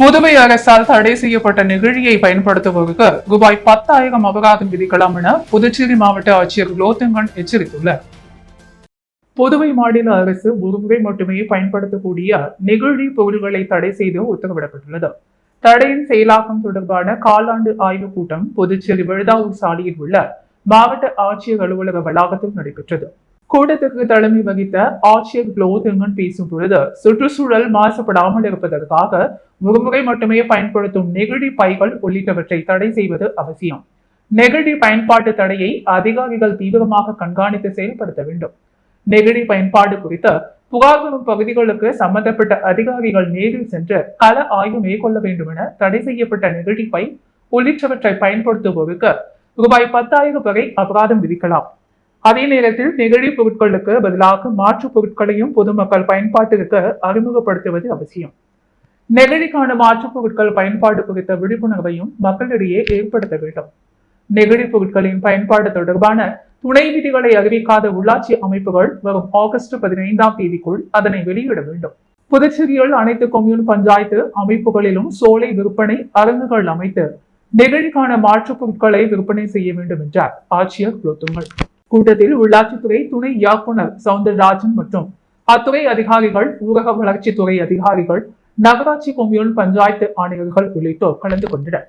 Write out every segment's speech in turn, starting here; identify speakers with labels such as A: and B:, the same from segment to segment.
A: புதுவை அரசால் தடை செய்யப்பட்ட நெகிழியை பயன்படுத்துவோருக்கு ரூபாய் 10,000 அபராதம் விதிக்கலாம் என புதுச்சேரி மாவட்ட ஆட்சியர் லோத்தங்கன் எச்சரித்துள்ளார். புதுவை மாநில அரசு ஒருமுறை மட்டுமே பயன்படுத்தக்கூடிய நெகிழி பொருள்களை தடை செய்து உத்தரவிடப்பட்டுள்ளது. தடையின் செயலாக்கம் தொடர்பான காலாண்டு ஆய்வுக் கூட்டம் புதுச்சேரி விழுதாவூர் சாலையில் உள்ள மாவட்ட ஆட்சியர் அலுவலக வளாகத்தில் நடைபெற்றது. கூட்டத்திற்கு தலைமை வகித்த ஆட்சியர் லோத்தங்கன் பேசும் பொழுது, சுற்றுச்சூழல் மாசுபடாமல் இருப்பதற்காக ஒருமுறை மட்டுமே பயன்படுத்தும் நெகிழி பைகள் உள்ளிட்டவற்றை தடை செய்வது அவசியம். நெகிழி பயன்பாட்டு தடையை அதிகாரிகள் தீவிரமாக கண்காணித்து செயல்படுத்த வேண்டும். நெகிழி பயன்பாடு குறித்த புகார் வரும் பகுதிகளுக்கு சம்பந்தப்பட்ட அதிகாரிகள் நேரில் சென்று கள ஆய்வு மேற்கொள்ள வேண்டும் என தடை செய்யப்பட்ட நெகிழி பை உள்ளிட்டவற்றை பயன்படுத்துவோருக்கு ரூபாய் 10,000 வரை அபராதம் விதிக்கலாம். அதே நேரத்தில் நெகிழி பொருட்களுக்கு பதிலாக மாற்றுப் பொருட்களையும் பொதுமக்கள் பயன்பாட்டிற்கு அறிமுகப்படுத்துவது அவசியம். நெகிழிக்கான மாற்றுப் பொருட்கள் பயன்பாடு குறித்த விழிப்புணர்வையும் மக்களிடையே ஏற்படுத்த வேண்டும். நெகிழி பொருட்களின் பயன்பாடு தொடர்பான துணை விதிகளை அறிவிக்காத உள்ளாட்சி அமைப்புகள் வரும் ஆகஸ்ட் 15ஆம் தேதிக்குள் அதனை வெளியிட வேண்டும். புதுச்சேரியில் அனைத்து கொம்யூன் பஞ்சாயத்து அமைப்புகளிலும் சோலை விற்பனை அரங்குகள் அமைத்து நெகிழிக்கான மாற்றுப் பொருட்களை விற்பனை செய்ய வேண்டும் என்றார் ஆட்சியர் குலோத்துங்கன். கூட்டத்தில் உள்ளாட்சித்துறை துணை இயக்குனர் சவுந்தரராஜன் மற்றும் அத்துறை அதிகாரிகள், ஊரக வளர்ச்சித்துறை அதிகாரிகள், நகராட்சி கொம்யூன் பஞ்சாயத்து ஆணையர்கள் உள்ளிட்டோர் கலந்து கொண்டனர்.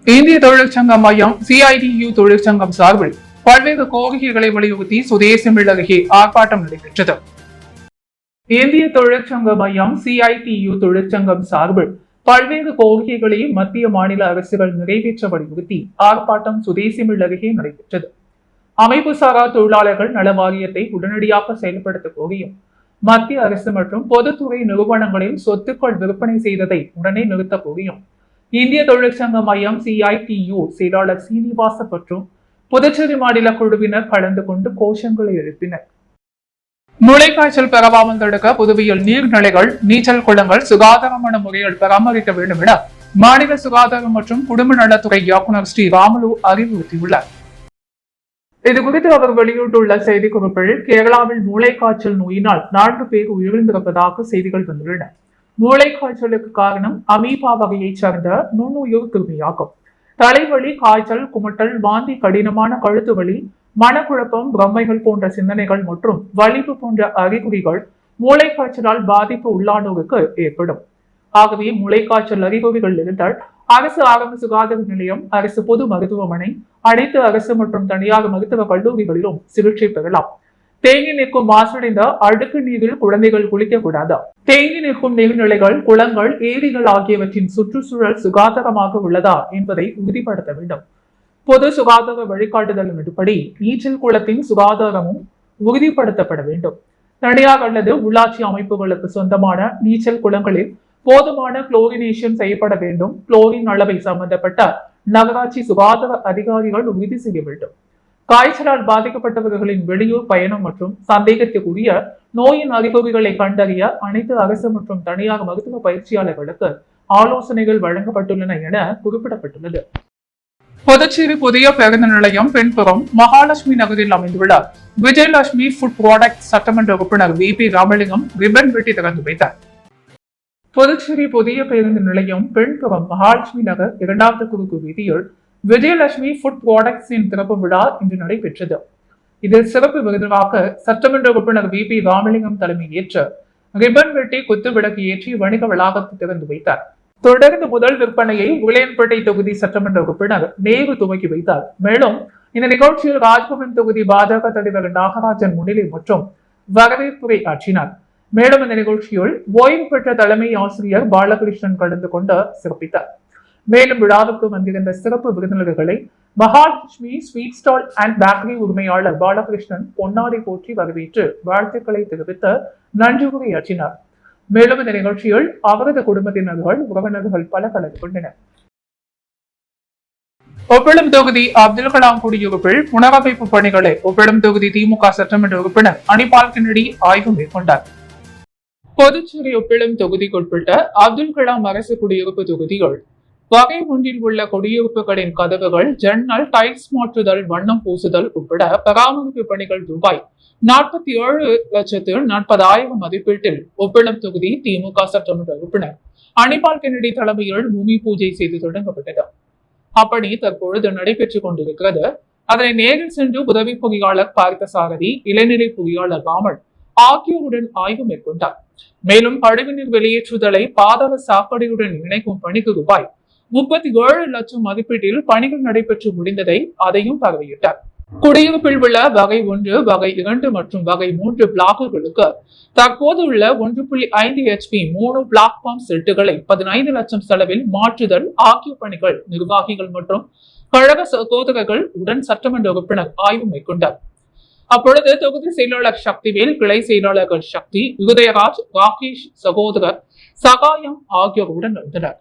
A: இந்திய தொழிற்சங்க மையம் CITU தொழிற்சங்கம் சார்பில் பல்வேறு கோரிக்கைகளை வலியுறுத்தி சுதேசமில் அருகே ஆர்ப்பாட்டம் நடைபெற்றது. இந்திய தொழிற்சங்க மையம் CITU தொழிற்சங்கம் சார்பில் பல்வேறு கோரிக்கைகளை மத்திய மாநில அரசுகள் நிறைவேற்ற வலியுறுத்தி ஆர்ப்பாட்டம் சுதேசமில் அருகே நடைபெற்றது. அமைப்பு சாரா தொழிலாளர்கள் நல வாரியத்தை உடனடியாக செயல்படுத்த கோரியும், மத்திய அரசு மற்றும் பொதுத்துறை நிறுவனங்களில் சொத்துக்கள் விற்பனை செய்ததை உடனே நிறுத்த கோரியும் இந்திய தொழிற்சங்க மையம் CITU செயலாளர் சீனிவாச மற்றும் புதுச்சேரி மாநில குழுவினர் கலந்து கொண்டு கோஷங்களை எழுப்பினர். மூளைக்காய்ச்சல் பரவாமல் தடுக்க புதுவையில் நீர்நிலைகள், நீச்சல் குளங்கள் சுகாதாரமான முறையில் பராமரிக்க வேண்டும் என மாநில சுகாதாரம் மற்றும் குடும்ப நலத்துறை இயக்குநர் ஸ்ரீ ராமுலு அறிவுறுத்தியுள்ளார். இதுகுறித்து அவர் வெளியிட்டுள்ள செய்திக்குறிப்பில், கேரளாவில் மூளைக்காய்ச்சல் நோயினால் 4 பேர் உயிரிழந்திருப்பதாக செய்திகள் வந்துள்ளன. மூளைக்காய்ச்சலுக்கு காரணம் அமீபா வகையைச் சார்ந்த நுண்ணுயிர் கிருமியாகும். தலைவலி, காய்ச்சல், குமட்டல், வாந்தி, கடினமான கழுத்து வலி, மனக்குழப்பம், பிரம்மைகள் போன்ற சிந்தனைகள் மற்றும் வலிப்பு போன்ற அறிகுறிகள் மூளைக்காய்ச்சலால் பாதிப்பு உள்ளானோருக்கு ஏற்படும். ஆகவே மூளைக்காய்ச்சல் அறிகுறிகள் இருந்தால் அரசு ஆரம்ப சுகாதார நிலையம், அரசு பொது மருத்துவமனை, அனைத்து அரசு மற்றும் தனியார் மருத்துவ கல்லூரிகளிலும் சிகிச்சை பெறலாம். தேங்கி நிற்கும் மாசடைந்த அழுக்கு நீரில் குழந்தைகள் குளிக்கக்கூடாது. தேங்கி நிற்கும் நீர்நிலைகள், குளங்கள், ஏரிகள் ஆகியவற்றின் சுற்றுச்சூழல் சுகாதாரமாக உள்ளதா என்பதை உறுதிப்படுத்த வேண்டும். பொது சுகாதார வழிகாட்டுதலின்படி நீச்சல் குளத்தின் சுகாதாரமும் உறுதிப்படுத்தப்பட வேண்டும். தனியார் அல்லது உள்ளாட்சி அமைப்புகளுக்கு சொந்தமான நீச்சல் குளங்களில் போதுமான குளோரினேஷன் செய்யப்பட வேண்டும். குளோரின் அளவை சம்பந்தப்பட்ட நகராட்சி சுகாதார அதிகாரிகள் உறுதி செய்ய வேண்டும். காய்ச்சலால் பாதிக்கப்பட்டவர்களின் வெளியூர் பயணம் மற்றும் சந்தேகத்துக்குரிய நோயின் அறிகுறிகளை கண்டறிய அனைத்து அரசு மற்றும் தனியார் மருத்துவ பயிற்சியாளர்களுக்கு ஆலோசனைகள் வழங்கப்பட்டுள்ளன என குறிப்பிடப்பட்டுள்ளது. புதுச்சேரி புதிய பேருந்து நிலையம் பின்புறம் மகாலட்சுமி நகரில் அமைந்துள்ள விஜயலட்சுமி ஃபுட் ப்ராடக்ட் சட்டமன்ற உறுப்பினர் VP ராமலிங்கம் ரிப்பன் வெட்டி திறந்து வைத்தார். புதுச்சேரி புதிய பேருந்து நிலையம் பின்புறம் மகாலட்சுமி நகர் 2வது குறுக்கு வீதியில் விஜயலட்சுமி ஃபுட் ப்ராடக்ட்ஸின் திறப்பு விழா இன்று நடைபெற்றது. இதில் சிறப்பு விருதுவாக சட்டமன்ற உறுப்பினர் VP ராமலிங்கம் தலைமையேற்று ரிப்பன் வெட்டி குத்து விளக்கு ஏற்றி வணிக வளாகத்தை திறந்து வைத்தார். தொடர்ந்து முதல் விற்பனையை உளையன்பேட்டை தொகுதி சட்டமன்ற உறுப்பினர் நேரு துவக்கி வைத்தார். மேலும் இந்த நிகழ்ச்சியில் ராஜ்பவன் தொகுதி பாஜக தலைவர் நாகராஜன் முன்னிலை மற்றும் வரவேற்புரை ஆற்றினார். மேலும் இந்த நிகழ்ச்சியில் ஓய்வு பெற்ற தலைமை ஆசிரியர் பாலகிருஷ்ணன் கலந்து கொண்டு சிறப்பித்தார். மேலும் விழாவுக்கு வந்திருந்த சிறப்பு விருந்தினர்களை Mahalakshmi sweet stall and bakery உரிமையாளர் பாலகிருஷ்ணன் பொன்னாடை போற்றி வரவேற்று வாழ்த்துக்களை தெரிவித்து நன்றி உரையாற்றினார். மேலும் இந்த நிகழ்ச்சியில் அவரது குடும்பத்தினர்கள், உறவினர்கள் பல கலந்து கொண்டனர். ஒப்பிடம் தொகுதி அப்துல் கலாம் குடியிருப்பில் புனரமைப்பு பணிகளை ஒப்பிடம் தொகுதி திமுக சட்டமன்ற உறுப்பினர் அனிபால் கென்னடி ஆய்வு மேற்கொண்டார். புதுச்சேரி ஒப்பிடம் தொகுதிக்குட்பட்ட அப்துல் கலாம் அரசு குடியிருப்பு தொகுதிகள் வகை ஒன்றில் உள்ள குடியிருப்புகளின் கதவுகள், ஜன்னல், டைல்ஸ் மாற்றுதல், வண்ணம் பூசுதல் உட்பட பராமரிப்பு பணிகள் ரூபாய் 47,40,000 மதிப்பீட்டில் ஒப்பிடம் தொகுதி திமுக சட்டமன்ற உறுப்பினர் அனிபால் கென்னடி தலைமையில் பூமி பூஜை செய்து தொடங்கப்பட்டது. அப்பணி தற்பொழுது நடைபெற்றுக் கொண்டிருக்கிறது. அதனை நேரில் சென்று உதவி பொறியாளர் பார்த்தசாரதி, இளநிலை பொறியாளர் ராமன் ஆகியோருடன் ஆய்வு மேற்கொண்டார். மேலும் கழிவுநீர் வெளியேற்றுதலை பாதாள சாக்கடையுடன் இணைக்கும் பணிக்கு ரூபாய் 37 லட்சம் மதிப்பீட்டில் பணிகள் நடைபெற்று முடிந்ததை அதையும் பார்வையிட்டார். குடியிருப்பில் உள்ள வகை 1, வகை 2 மற்றும் வகை 3 பிளாக்குகளுக்கு தற்போது உள்ள 1.5 HP 3 பிளாட்ஃபார்ம் செட்டுகளை 15 லட்சம் செலவில் மாற்றுதல் ஆகிய பணிகள் நிர்வாகிகள் மற்றும் கழக சகோதரர்கள் உடன் சட்டமன்ற உறுப்பினர் ஆய்வு மேற்கொண்டார். அப்பொழுது தொகுதி செயலாளர் சக்திவேல், கிளை செயலாளர்கள் சக்தி, உதயராஜ், ராகேஷ், சகோதரர் சகாயம் ஆகியோருடன் இருந்தனர்.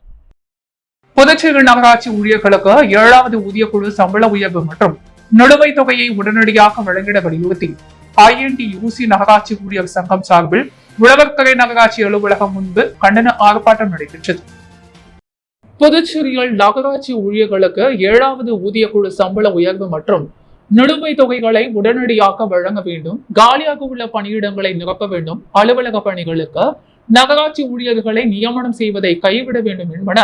A: புதுச்சேரி நகராட்சி ஊழியர்களுக்கு 7வது ஊதியக்குழு சம்பள உயர்வு மற்றும் நிலுவைத் தொகையை உடனடியாக வழங்கிட வலியுறுத்தி INTUC நகராட்சி ஊழியர் சங்கம் சார்பில் உழவர்கரை நகராட்சி அலுவலகம் முன்பு கண்டன ஆர்ப்பாட்டம் நடைபெற்றது. புதுச்சேரியில் நகராட்சி ஊழியர்களுக்கு 7வது ஊதியக்குழு சம்பள உயர்வு மற்றும் நிலுவைத் தொகைகளை உடனடியாக வழங்க வேண்டும், காலியாக உள்ள பணியிடங்களை நிரப்ப வேண்டும், அலுவலக பணிகளுக்கு நகராட்சி ஊழியர்களை நியமனம் செய்வதை கைவிட வேண்டும் என்பன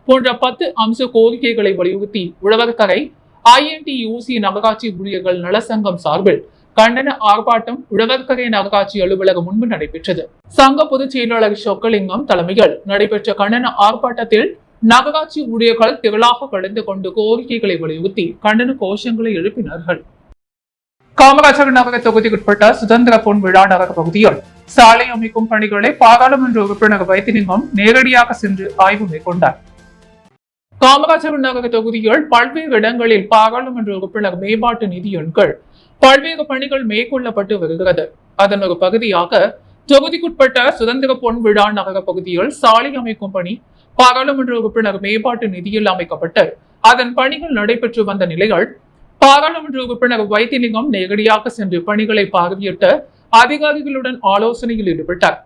A: போன்ற 10 அம்ச கோரிக்கைகளை வலியுறுத்தி உழவர்கரை INTUC நகராட்சி ஊழியர்கள் நலசங்கம் சார்பில் கண்டன ஆர்ப்பாட்டம் உழவர்கரை நகராட்சி அலுவலகம் முன்பு நடைபெற்றது. சங்க பொதுச் செயலாளர் சொக்கலிங்கம் தலைமையில் நடைபெற்ற கண்டன ஆர்ப்பாட்டத்தில் நகராட்சி ஊழியர்கள் திரளாக கலந்து கொண்டு கோரிக்கைகளை வலியுறுத்தி கண்டன கோஷங்களை எழுப்பினார்கள். காமராஜர் நகர தொகுதிக்குட்பட்ட சுதந்திர பொன் விழா நகர பகுதியில் சாலை அமைக்கும் பணிகளை பாராளுமன்ற உறுப்பினர் வைத்திலிங்கம் நேரடியாக சென்று ஆய்வு மேற்கொண்டார். காமராஜர் நகர தொகுதியில் பல்வேறு இடங்களில் பாராளுமன்ற உறுப்பினர் மேம்பாட்டு நிதியின் கீழ் பல்வேறு பணிகள் மேற்கொள்ளப்பட்டு வருகிறது. அதன் ஒரு பகுதியாக தொகுதிக்குட்பட்ட சுதந்திர பொன் விழா நகர பகுதியில் சாலை அமைக்கும் பணி பாராளுமன்ற உறுப்பினர் மேம்பாட்டு நிதியில் அமைக்கப்பட்டு அதன் பணிகள் நடைபெற்று வந்த நிலையில் பாராளுமன்ற உறுப்பினர் வைத்திலிங்கம் நேரடியாக சென்று பணிகளை பார்வையிட்டு அதிகாரிகளுடன் ஆலோசனையில் ஈடுபட்டார்.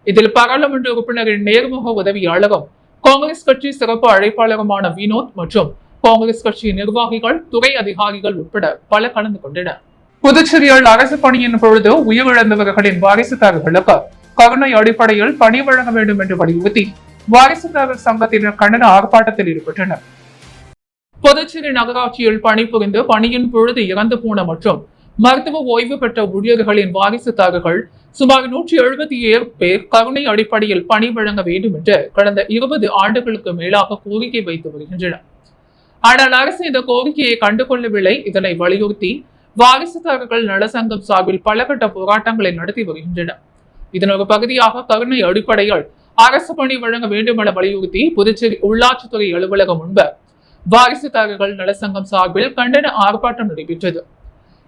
A: இதில் பாராளுமன்ற உறுப்பினரின் நேர்முக உதவியாளரும் காங்கிரஸ் கட்சி சிறப்பு அழைப்பாளருமான வினோத் மற்றும் காங்கிரஸ் கட்சி நிர்வாகிகள், துறை அதிகாரிகள் உட்பட பலர் கலந்து கொண்டனர். புதுச்சேரியில் அரசு பணியின் பொழுது உயிரிழந்தவர்களின் வாரிசுதாரர்களுக்கு கருணை அடிப்படையில் பணி வழங்க வேண்டும் என்று வலியுறுத்தி வாரிசுதாரர் சங்கத்தினர் கண்டன ஆர்ப்பாட்டத்தில் ஈடுபட்டனர். புதுச்சேரி நகராட்சியில் பணிபுரிந்து பணியின் பொழுது இறந்து போன மற்றும் மருத்துவ ஓய்வு பெற்ற ஊழியர்களின் வாரிசுதாரர்கள் சுமார் 177 பேர் கருணை அடிப்படையில் பணி வழங்க வேண்டும் என்று கடந்த 20 ஆண்டுகளுக்கு மேலாக கோரிக்கை வைத்து வருகின்றனர். ஆனால் அரசு இந்த கோரிக்கையை கண்டுகொள்ளவில்லை. இதனை வலியுறுத்தி வாரிசுதாரர்கள் நலசங்கம் சார்பில் பல கட்ட போராட்டங்களை நடத்தி வருகின்றனர். இதன் ஒரு பகுதியாக கருணை அடிப்படையில் அரசு பணி வழங்க வேண்டும் என வலியுறுத்தி புதுச்சேரி உள்ளாட்சித்துறை அலுவலகம் முன்பு வாரிசுதாரர்கள் நலசங்கம் சார்பில் கண்டன ஆர்ப்பாட்டம் நடைபெற்றது.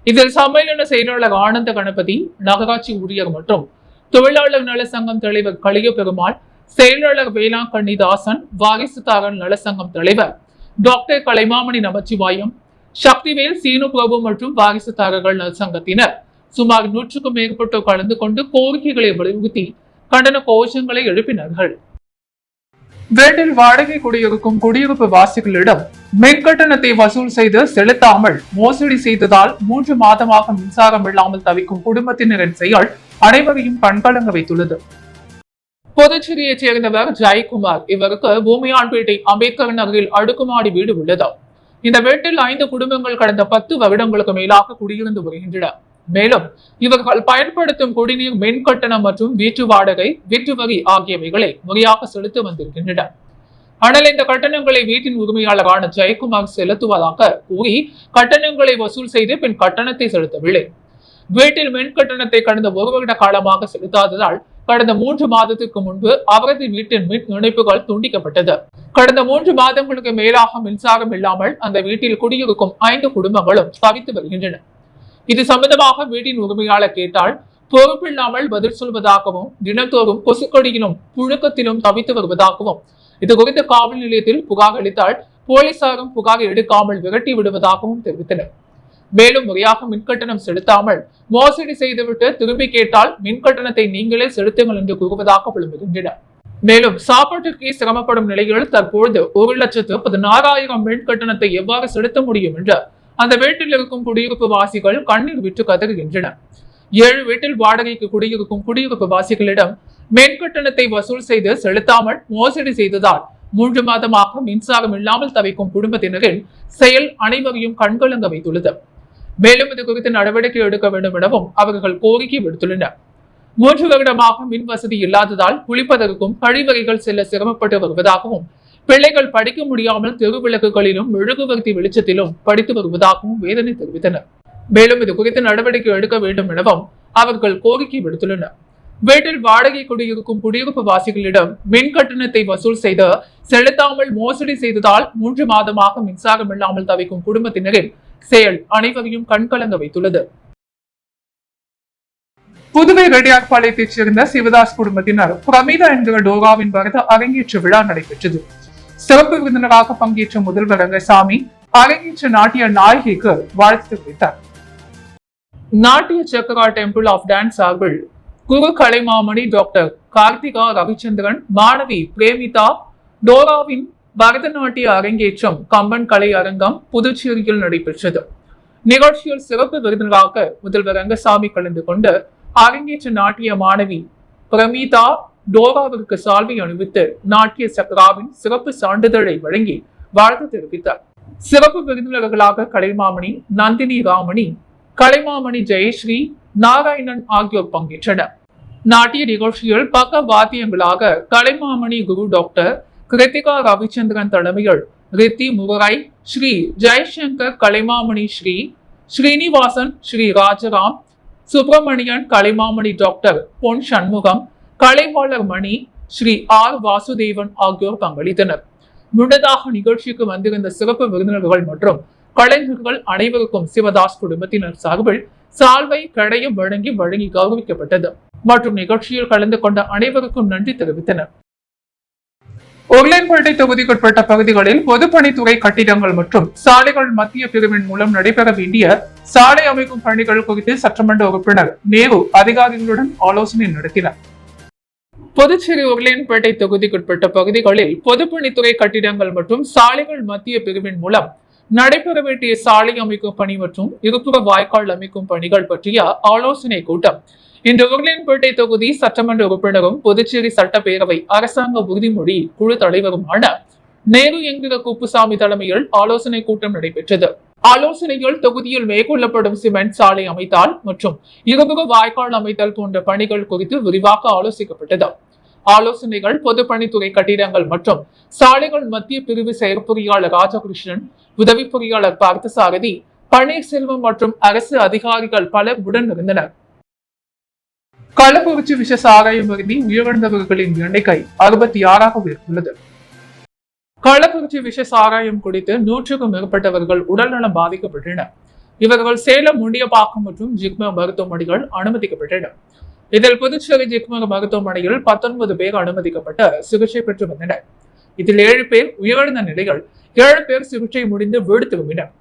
A: இதில் சம்மேளன செயலாளர் ஆனந்த கணபதி, நகராட்சி ஊழியர் மற்றும் தொழிலாளர் நலசங்கம் தலைவர் கலிய பெருமாள், செயலாளர் வேளாங்கண்ணிதாசன், வாரிசுதாரர் நலசங்கம் தலைவர் டாக்டர் கலைமாமணி நமச்சிவாயம், சக்திவேல், சீனு பிரபு மற்றும் வாரிசுதாரர்கள் நலசங்கத்தினர் சுமார் 100க்கும் மேற்பட்டோர் கலந்து கொண்டு கோரிக்கைகளை வலியுறுத்தி கண்டன கோஷங்களை எழுப்பினார்கள். வீட்டில் வாடகை குடியிருக்கும் குடியிருப்பு வாசிகளிடம் மின் கட்டணத்தை வசூல் செய்து செலுத்தாமல் மோசடி செய்ததால் 3 மாதமாக மின்சாரம் இல்லாமல் தவிக்கும் குடும்பத்தினரின் செயல் அனைவரையும் கண்கலங்க வைத்துள்ளது. புதுச்சேரியைச் சேர்ந்தவர் ஜெயக்குமார். இவருக்கு பூமியான்பேட்டை அம்பேத்கர் நகரில் அடுக்குமாடி வீடு உள்ளது. இந்த வீட்டில் 5 குடும்பங்கள் கடந்த 10 வருடங்களுக்கு மேலாக குடியிருந்து வருகின்றன. மேலும் இவர்கள் பயன்படுத்தும் குடிநீர், மின் கட்டணம் மற்றும் வீட்டு வாடகை, வீட்டு வரி ஆகியவைகளை முறையாக செலுத்தி வந்திருக்கின்றனர். ஆனால் இந்த கட்டணங்களை வீட்டின் உரிமையாளரான ஜெயக்குமார் செலுத்துவதாக கூறி கட்டணங்களை வசூல் செய்து பின் கட்டணத்தை செலுத்தவில்லை. வீட்டில் மின் கட்டணத்தை கடந்த 1 வருட காலமாக செலுத்தாததால் கடந்த 3 மாதத்திற்கு முன்பு அவரது வீட்டின் மின் இணைப்புகள் துண்டிக்கப்பட்டது. கடந்த 3 மாதங்களுக்கு மேலாக மின்சாரம் இல்லாமல் அந்த வீட்டில் குடியிருக்கும் 5 குடும்பங்களும் தவித்து வருகின்றன. இது சம்பந்தமாக வீட்டின் உரிமையாளர் கேட்டால் பொறுப்பில்லாமல் பதில் சொல்வதாகவும், தினத்தோறும் கொசுக்கடியிலும் புழுக்கத்திலும் தவித்து வருவதாகவும், இது குறித்து காவல் நிலையத்தில் புகார் அளித்தால் போலீசாரும் புகார் எடுக்காமல் விரட்டி விடுவதாகவும் தெரிவித்தனர். மேலும் முறையாக மின்கட்டணம் செலுத்தாமல் மோசடி செய்துவிட்டு திரும்பி கேட்டால் மின்கட்டணத்தை நீங்களே செலுத்துங்கள் என்று கூறுவதாக புலம்புகின்றனர். மேலும் சாப்பாட்டுக்கே சிரமப்படும் நிலையில் தற்பொழுது 1,16,000 மின் கட்டணத்தை எவ்வாறு செலுத்த முடியும் என்று அந்த வீட்டில் இருக்கும் குடியிருப்பு வாசிகள் கண்ணீர் விட்டு கதறுகின்றனர். 7 வீட்டில் வாடகைக்கு குடியிருக்கும் குடியிருப்பு வாசிகளிடம் மின் கட்டணத்தை வசூல் செய்து செலுத்தாமல் மோசடி செய்ததால் 3 மாதமாக மின்சாரம் இல்லாமல் தவிக்கும் குடும்பத்தினரின் செயல் அனைவரையும் கண்கலங்க வைத்துள்ளது. மேலும் இது குறித்து நடவடிக்கை எடுக்க வேண்டும் எனவும் அவர்கள் கோரிக்கை விடுத்துள்ளனர். 3 வருடமாக மின் வசதி இல்லாததால் குளிப்பதற்கும் கழிவறைகள் செல்ல சிரமப்பட்டு வருவதாகவும், பிள்ளைகள் படிக்க முடியாமல் தெருவிளக்குகளிலும் மெழுகுவர்த்தி வெளிச்சத்திலும் படித்து வருவதாகவும் வேதனை தெரிவித்தனர். மேலும் இது குறித்து நடவடிக்கை எடுக்க வேண்டும் எனவும் அவர்கள் கோரிக்கை விடுத்துள்ளனர். வீட்டில் வாடகை குடியிருக்கும் குடியிருப்பு வாசிகளிடம் மின் கட்டணத்தை வசூல் செய்து செலுத்தாமல் மோசடி செய்ததால் 3 மாதமாக மின்சாரம் இல்லாமல் தவிக்கும் குடும்பத்தினரின் செயல் அனைவரையும் கண்கலங்க வைத்துள்ளது. புதுவை ரெட்டியார்பாளையத்தைச் சேர்ந்த சிவதாஸ் குடும்பத்தினர் பிரமிதா என்கிற டோராவின் வரத அரங்கேற்ற விழா நடைபெற்றது. சிறப்பு விருந்தினராக பங்கேற்ற முதல்வர் ரங்கசாமி அரங்கேற்ற நாட்டிய நாயகிக்கு வாழ்த்து தெரிவித்தார். நாட்டிய சக்கரா டெம்பிள் ஆஃப் டான்ஸ் சார்பில் குரு கலைமாமணி டாக்டர் கார்த்திகா ரவிச்சந்திரன், மாணவி பிரேமிதா டோராவின் பரதநாட்டிய அரங்கேற்றம் கம்பன் கலை அரங்கம் புதுச்சேரியில் நடைபெற்றது. நிகழ்ச்சியில் சிறப்பு விருந்தினராக முதல்வர் ரங்கசாமி கலந்து கொண்டு அரங்கேற்ற நாட்டிய மாணவி பிரமிதா டோராவிற்கு சால்வை அணிவித்து நாட்டிய சக்கராவின் சிறப்பு சான்றிதழை வழங்கி வாழ்த்து தெரிவித்தார். சிறப்பு விருந்தினர்களாக கலைமாமணி, நந்தினி ராமணி, கலைமாமணி ஜெயஸ்ரீ, நாராயணன் ஆகியோர் பங்கேற்றனர். நாட்டிய நிகழ்ச்சியில் பக்க வாத்தியங்களாக கலைமாமணி குரு டாக்டர் கிருத்திகா ரவிச்சந்திரன் தலைமையில் ரித்தி முகரை, ஸ்ரீ ஜெய்சங்கர், கலைமாமணி ஸ்ரீ ஸ்ரீனிவாசன், ஸ்ரீ ராஜராம், சுப்பிரமணியன், கலைமாமணி டாக்டர் பொன் சண்முகம், கலைவாளர் மணி, ஸ்ரீ ஆர் வாசுதேவன் ஆகியோர் பங்களித்தனர். முன்னதாக நிகழ்ச்சிக்கு வந்திருந்த சிறப்பு விருந்தினர்கள் மற்றும் கலைஞர்கள் அனைவருக்கும் சிவதாஸ் குடும்பத்தினர் சார்பில் சால்வை கடையும் வழங்கி கௌரவிக்கப்பட்டது மற்றும் நிகழ்ச்சியில் கலந்து கொண்ட அனைவருக்கும் நன்றி தெரிவித்தனர். உருளையன்பேட்டை தொகுதிக்குட்பட்ட பகுதிகளில் பொதுப்பணித்துறை கட்டிடங்கள் மற்றும் சாலைகள் மத்திய பிரிவின் மூலம் நடைபெற வேண்டிய சாலை அமைக்கும் பணிகள் குறித்து சட்டமன்ற உறுப்பினர் நேரு அதிகாரிகளுடன் ஆலோசனை நடத்தினார். புதுச்சேரி உருளையன்பேட்டை தொகுதிக்குட்பட்ட பகுதிகளில் பொதுப்பணித்துறை கட்டிடங்கள் மற்றும் சாலைகள் மத்திய பிரிவின் மூலம் நடைபெற வேண்டிய சாலை அமைக்கும் பணி மற்றும் இருபுற வாய்க்கால் அமைக்கும் பணிகள் பற்றிய ஆலோசனை கூட்டம் இன்று உருளையன்பேட்டை தொகுதி சட்டமன்ற உறுப்பினரும் புதுச்சேரி சட்டப்பேரவை அரசாங்க உறுதிமொழி குழு தலைவருமான நேரு என்கிற குப்புசாமி தலைமையில் ஆலோசனை கூட்டம் நடைபெற்றது. ஆலோசனையில் தொகுதியில் மேற்கொள்ளப்படும் சிமெண்ட் சாலை அமைத்தல் மற்றும் இருபுற வாய்க்கால் அமைத்தல் போன்ற பணிகள் குறித்து விரிவாக ஆலோசிக்கப்பட்டது. ஆலோசனைகள் பொதுப்பணித்துறை கட்டிடங்கள் மற்றும் சாலைகள் மத்திய பிரிவு செயற்பொறியாளர் ராஜகிருஷ்ணன், உதவி பொறியாளர் பார்த்தசாரதி, பன்னீர்செல்வம் மற்றும் அரசு அதிகாரிகள் பலர் உடன் இருந்தனர். கள்ளக்குறிச்சி விஷ சாராயம் அருந்தி உயிரிழந்தவர்களின் எண்ணிக்கை 66ஆக உயர்ந்துள்ளது. கள்ளக்குறிச்சி விஷ சாராயம் குடித்து 100க்கும் மேற்பட்டவர்கள் உடல்நலம் பாதிக்கப்பட்டனர். இவர்கள் சேலம் முண்டியப்பாக்கம் மற்றும் ஜிப்மர் மருத்துவமனைகள் அனுமதிக்கப்பட்டனர். இதில் புதுச்சேரி ஜிப்மர் மருத்துவமனையில் 19 பேர் அனுமதிக்கப்பட்டு சிகிச்சை பெற்று வந்தனர். இதில் 7 பேர் உயிரிழந்த நிலையில் 7 பேர் சிகிச்சை முடிந்து வீடு திரும்பினர்.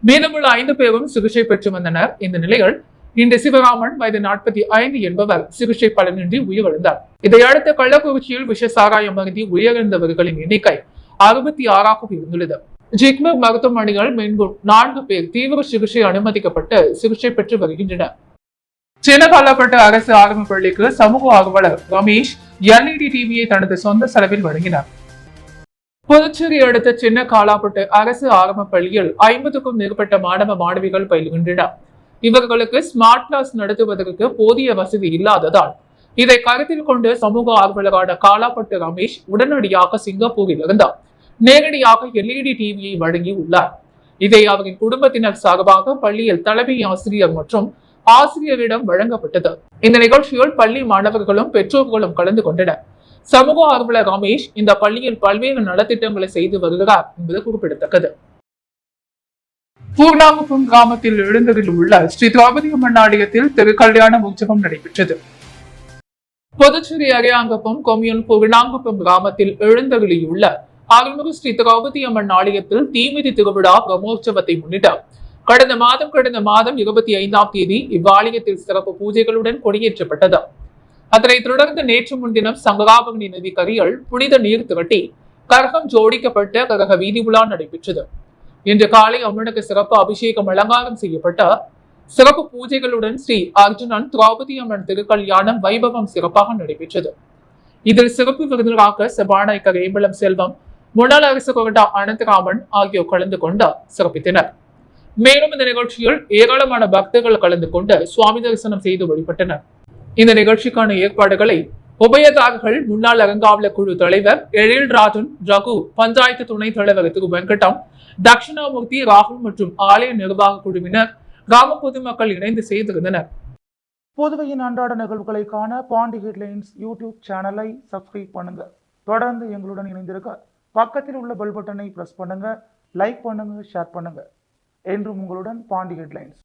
A: மீதமுள்ள 5 பேரும் சிகிச்சை பெற்று வந்தனர். இந்த நிலையில் இன்று சிவராமன் வயது 45 என்பவர் சிகிச்சை பலனின்றி உயிரிழந்தார். இதையடுத்து கள்ளக்குறிச்சியில் விஷ சாராயம் அருந்தி உயிரிழந்தவர்களின் எண்ணிக்கை 66ஆக உயர்ந்துள்ளது. ஜிப்மர் மருத்துவமனைகள் மீண்டும் 4 பேர் தீவிர சிகிச்சை அனுமதிக்கப்பட்டு சிகிச்சை பெற்று வருகின்றனர். சின்னகாலப்பட்டு அரசு ஆரம்ப பள்ளிக்கு சமூக ஆர்வலர் ரமேஷ் LED டிவியை தனது சொந்த செலவில் வழங்கினார். புதுச்சேரி அடுத்த சின்ன காலாப்பட்டு அரசு ஆரம்ப பள்ளியில் 50க்கும் மேற்பட்ட மாணவ மாணவிகள் பயில்கின்றனர். இவர்களுக்கு ஸ்மார்ட் கிளாஸ் நடத்துவதற்கு போதிய வசதி இல்லாததால் இதை கருத்தில் கொண்டு சமூக ஆர்வலரான காலாப்பட்டு ரமேஷ் உடனடியாக சிங்கப்பூரில் இருந்தார் நேரடியாக LED டிவியை வழங்கி உள்ளார். இதை அவரின் குடும்பத்தினர் சார்பாக பள்ளியில் தலைமை ஆசிரியர் மற்றும் ஆசிரியரிடம் வழங்கப்பட்டது. இந்த நிகழ்ச்சியில் பள்ளி மாணவர்களும் பெற்றோர்களும் கலந்து கொண்டனர். சமூக ஆர்வலர் ரமேஷ் இந்த பள்ளியில் பல்வேறு நலத்திட்டங்களை செய்து வருகிறார் என்பது குறிப்பிடத்தக்கது. பூர்ணாங்குப்பம் கிராமத்தில் எழுந்ததில் உள்ள ஸ்ரீ திரௌபதி அம்மன் ஆலயத்தில் திருக்கல்யாண உற்சவம் நடைபெற்றது. புதுச்சேரி அரியாங்குப்பம் கொம்யூன் பூர்ணாங்குப்பம் கிராமத்தில் எழுந்தருளியுள்ள அருள்மிகு ஸ்ரீ திரௌபதி அம்மன் ஆலயத்தில் தீமிதி திருவிழா பிரம்மோற்சவத்தை முன்னிட்டு கடந்த மாதம் 25ஆம் தேதி இவ்வாலயத்தில் சிறப்பு பூஜைகளுடன் கொடியேற்றப்பட்டது. அதனைத் தொடர்ந்து நேற்று முன்தினம் சங்கராபரணி நதி கரையில் புனித நீர் திரட்டி கரகம் ஜோடிக்கப்பட்ட கரக வீதி உலா நடைபெற்றது. இன்று காலை அம்மனுக்கு சிறப்பு அபிஷேகம் அலங்காரம் செய்யப்பட்ட சிறப்பு பூஜைகளுடன் ஸ்ரீ அர்ஜுனன் திரௌபதி அம்மன் திருக்கல்யாணம் வைபவம் சிறப்பாக நடைபெற்றது. இதில் சிறப்பு விருந்தினராக சபாநாயகர் ஏம்பலம் செல்வம், முன்னாள் அரசு கொறடா அனந்தராமன் ஆகியோர் கலந்து கொண்டு சிறப்பித்தனர். மேலும் இந்த நிகழ்ச்சியில் ஏராளமான பக்தர்கள் கலந்து கொண்டு சுவாமி தரிசனம் செய்து வழிபட்டனர். இந்த நிகழ்ச்சிக்கான ஏற்பாடுகளை உபயதாரர்கள் முன்னாள் அறங்காவலர் குழு தலைவர் எழில்ராஜன், ரகு, பஞ்சாயத்து துணைத் தலைவர் திரு வெங்கடம், தட்சிணாமூர்த்தி, ராகுல் மற்றும் ஆலய நிர்வாக குழுவினர், கிராம பொதுமக்கள் இணைந்து செய்திருந்தனர்.
B: புதுவையின் அன்றாட நிகழ்வுகளை காண பாண்டி ஹெட்லைன்ஸ் யூடியூப் சேனலை சப்ஸ்கிரைப் பண்ணுங்க. தொடர்ந்து எங்களுடன் இணைந்திருக்க பக்கத்தில் உள்ள பெல் பட்டனை பிரஸ் பண்ணுங்க. லைக் பண்ணுங்க, ஷேர் பண்ணுங்க. என்றும் உங்களுடன் பாண்டி ஹெட்லைன்ஸ்.